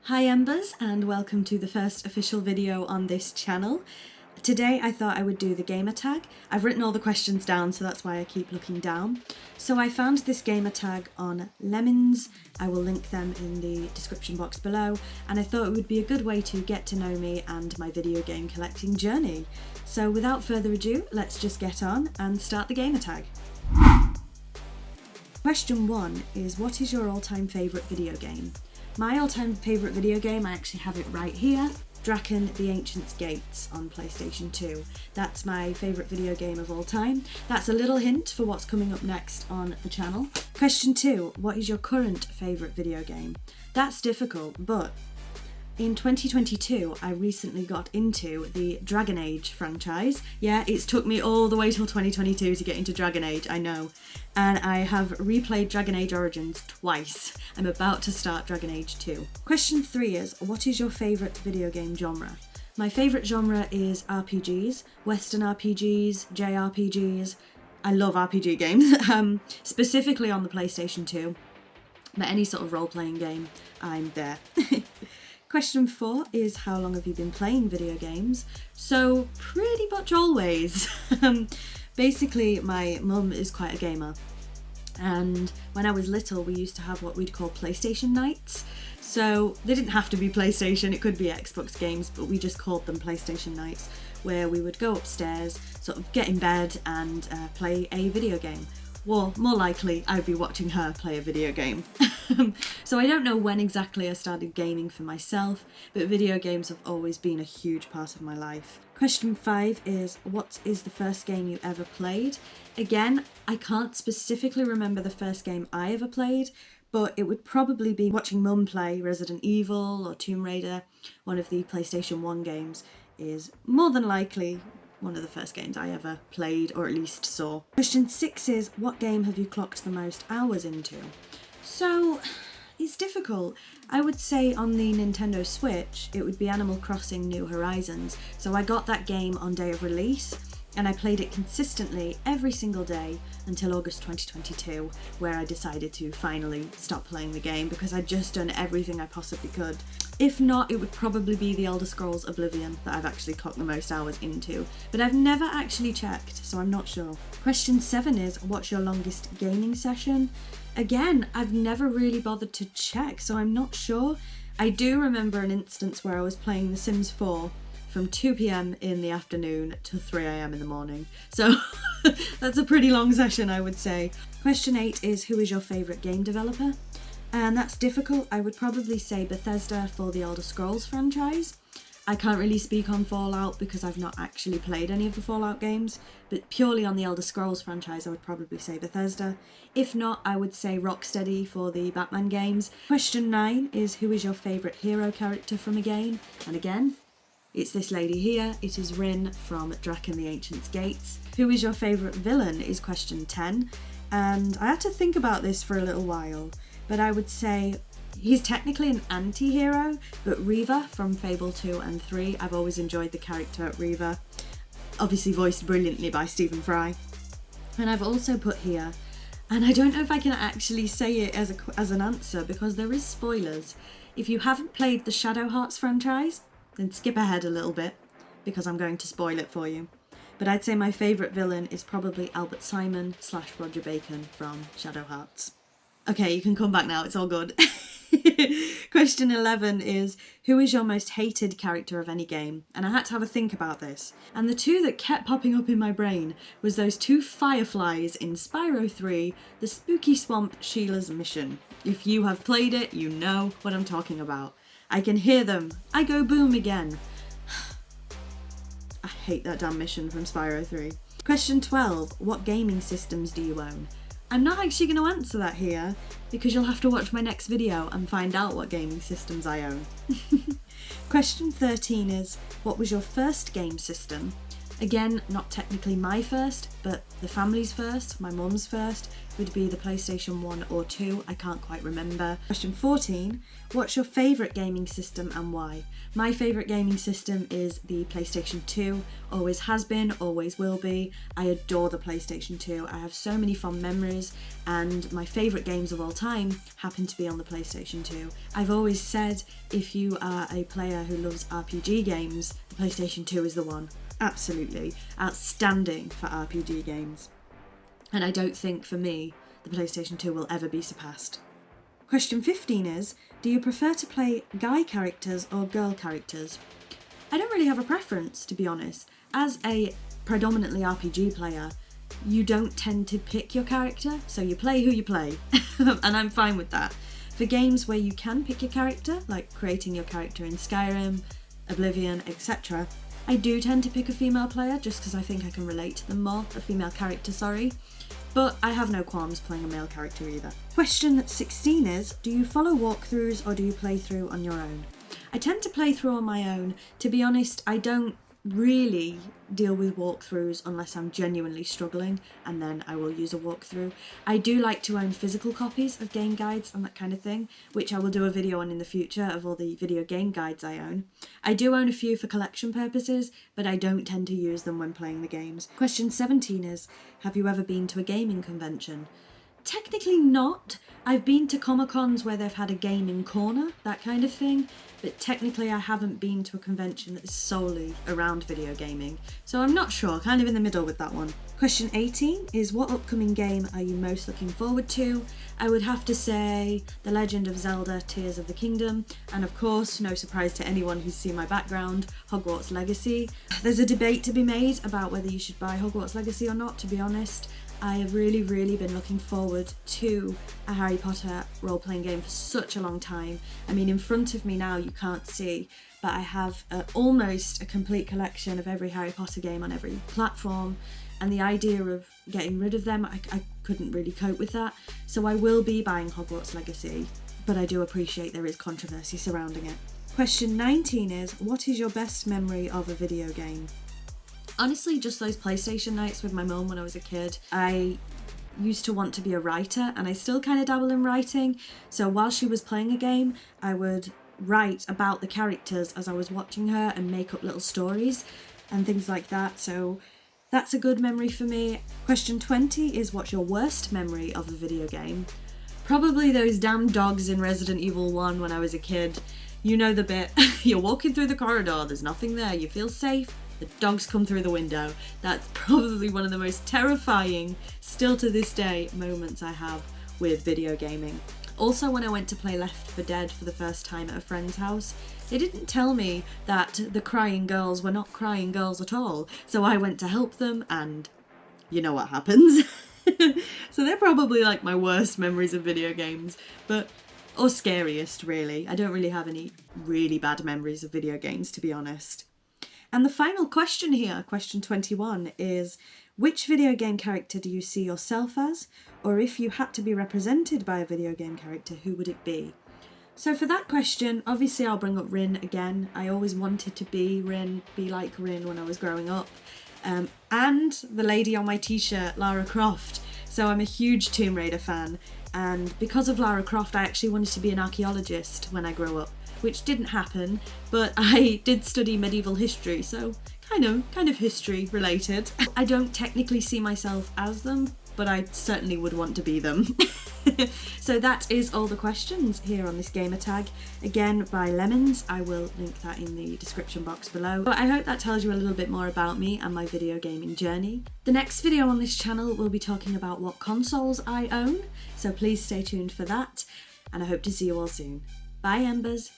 Hi EMbers, and welcome to the first official video on this channel. Today I thought I would do the gamer tag. I've written all the questions down, so that's why I keep looking down. So I found this gamer tag on Lemons. I will link them in the description box below, and I thought it would be a good way to get to know me and my video game collecting journey. So without further ado, let's just get on and start the gamer tag. Question 1 is, what is your all-time favourite video game? My all-time favourite video game, I actually have it right here, Draken the Ancient's Gates on PlayStation 2. That's my favourite video game of all time. That's a little hint for what's coming up next on the channel. Question 2, what is your current favourite video game? That's difficult, but in 2022, I recently got into the Dragon Age franchise. Yeah, it's took me all the way till 2022 to get into Dragon Age, I know. And I have replayed Dragon Age Origins twice. I'm about to start Dragon Age 2. Question 3 is, what is your favourite video game genre? My favourite genre is RPGs, Western RPGs, JRPGs. I love RPG games, specifically on the PlayStation 2. But any sort of role-playing game, I'm there. Question 4 is, how long have you been playing video games? So pretty much always. Basically, my mum is quite a gamer, and when I was little we used to have what we'd call PlayStation nights. So they didn't have to be PlayStation, it could be Xbox games, but we just called them PlayStation nights, where we would go upstairs, sort of get in bed and play a video game. Well, more likely I'd be watching her play a video game. So I don't know when exactly I started gaming for myself, but video games have always been a huge part of my life. Question 5 is, what is the first game you ever played? Again, I can't specifically remember the first game I ever played, but it would probably be watching Mum play Resident Evil or Tomb Raider. One of the PlayStation 1 games is more than likely one of the first games I ever played, or at least saw. Question 6 is, what game have you clocked the most hours into? So, it's difficult. I would say on the Nintendo Switch, it would be Animal Crossing New Horizons. So I got that game on day of release, and I played it consistently every single day until August 2022, where I decided to finally stop playing the game because I'd just done everything I possibly could. If not, it would probably be the Elder Scrolls Oblivion that I've actually clocked the most hours into, but I've never actually checked, so I'm not sure. Question 7 is, what's your longest gaming session? Again, I've never really bothered to check, so I'm not sure. I do remember an instance where I was playing The Sims 4 from 2 PM in the afternoon to 3 AM in the morning. So that's a pretty long session, I would say. Question 8 is, who is your favourite game developer? And that's difficult. I would probably say Bethesda for the Elder Scrolls franchise. I can't really speak on Fallout because I've not actually played any of the Fallout games, but purely on the Elder Scrolls franchise I would probably say Bethesda. If not, I would say Rocksteady for the Batman games. Question 9 is, who is your favourite hero character from a game? And again, it's this lady here. It is Rin from Draken the Ancient's Gates. Who is your favourite villain is question 10, and I had to think about this for a little while, but I would say he's technically an anti-hero, but Reva from Fable 2 and 3, I've always enjoyed the character Reva, obviously voiced brilliantly by Stephen Fry. And I've also put here, and I don't know if I can actually say it as an answer because there is spoilers. If you haven't played the Shadow Hearts franchise, then skip ahead a little bit because I'm going to spoil it for you. But I'd say my favourite villain is probably Albert Simon / Roger Bacon from Shadow Hearts. Okay, you can come back now, it's all good. Question 11 is, who is your most hated character of any game? And I had to have a think about this. And the two that kept popping up in my brain was those two fireflies in Spyro 3, the Spooky Swamp Sheila's Mission. If you have played it, you know what I'm talking about. I can hear them. I go boom again. I hate that damn mission from Spyro 3. Question 12, what gaming systems do you own? I'm not actually going to answer that here because you'll have to watch my next video and find out what gaming systems I own. Question 13 is, what was your first game system? Again, not technically my first, but the family's first, my mum's first, would be the PlayStation 1 or 2, I can't quite remember. Question 14, what's your favourite gaming system and why? My favourite gaming system is the PlayStation 2, always has been, always will be. I adore the PlayStation 2, I have so many fond memories, and my favourite games of all time happen to be on the PlayStation 2. I've always said, if you are a player who loves RPG games, the PlayStation 2 is the one. Absolutely outstanding for RPG games. And I don't think, for me, the PlayStation 2 will ever be surpassed. Question 15 is, do you prefer to play guy characters or girl characters? I don't really have a preference, to be honest. As a predominantly RPG player, you don't tend to pick your character, so you play who you play, and I'm fine with that. For games where you can pick your character, like creating your character in Skyrim, Oblivion, etc., I do tend to pick a female player just because I think I can relate to them more, a female character, sorry. But I have no qualms playing a male character either. Question 16 is, do you follow walkthroughs or do you play through on your own? I tend to play through on my own. To be honest, I don't really deal with walkthroughs unless I'm genuinely struggling, and then I will use a walkthrough. I do like to own physical copies of game guides and that kind of thing, which I will do a video on in the future of all the video game guides I own. I do own a few for collection purposes, but I don't tend to use them when playing the games. Question 17 is, have you ever been to a gaming convention? Technically not. I've been to Comic-Cons where they've had a gaming corner, that kind of thing, but technically I haven't been to a convention that is solely around video gaming, so I'm not sure, kind of in the middle with that one. Question 18 is, what upcoming game are you most looking forward to? I would have to say The Legend of Zelda Tears of the Kingdom, and of course, no surprise to anyone who's seen my background, Hogwarts Legacy. There's a debate to be made about whether you should buy Hogwarts Legacy or not, to be honest. I have really been looking forward to a Harry Potter role-playing game for such a long time. I mean, in front of me now you can't see, but I have almost a complete collection of every Harry Potter game on every platform, and the idea of getting rid of them, I couldn't really cope with that. So I will be buying Hogwarts Legacy, but I do appreciate there is controversy surrounding it. Question 19 is, what is your best memory of a video game? Honestly, just those PlayStation nights with my mum when I was a kid. I used to want to be a writer, and I still kind of dabble in writing, so while she was playing a game, I would write about the characters as I was watching her and make up little stories and things like that, so that's a good memory for me. Question 20 is, what's your worst memory of a video game? Probably those damn dogs in Resident Evil 1 when I was a kid. You know the bit. You're walking through the corridor, there's nothing there, you feel safe, the dogs come through the window. That's probably one of the most terrifying, still to this day, moments I have with video gaming. Also, when I went to play Left 4 Dead for the first time at a friend's house, they didn't tell me that the crying girls were not crying girls at all, so I went to help them, and you know what happens. So they're probably like my worst memories of video games, or scariest really. I don't really have any really bad memories of video games, to be honest. And the final question here, question 21, is, which video game character do you see yourself as? Or if you had to be represented by a video game character, who would it be? So for that question, obviously I'll bring up Rin again. I always wanted to be Rin, be like Rin when I was growing up. And the lady on my t-shirt, Lara Croft. So I'm a huge Tomb Raider fan. And because of Lara Croft, I actually wanted to be an archaeologist when I grew up, which didn't happen, but I did study medieval history, so kind of history related. I don't technically see myself as them, but I certainly would want to be them. So that is all the questions here on this gamer tag, again by Lemons. I will link that in the description box below. But I hope that tells you a little bit more about me and my video gaming journey. The next video on this channel will be talking about what consoles I own, so please stay tuned for that, and I hope to see you all soon. Bye, Embers.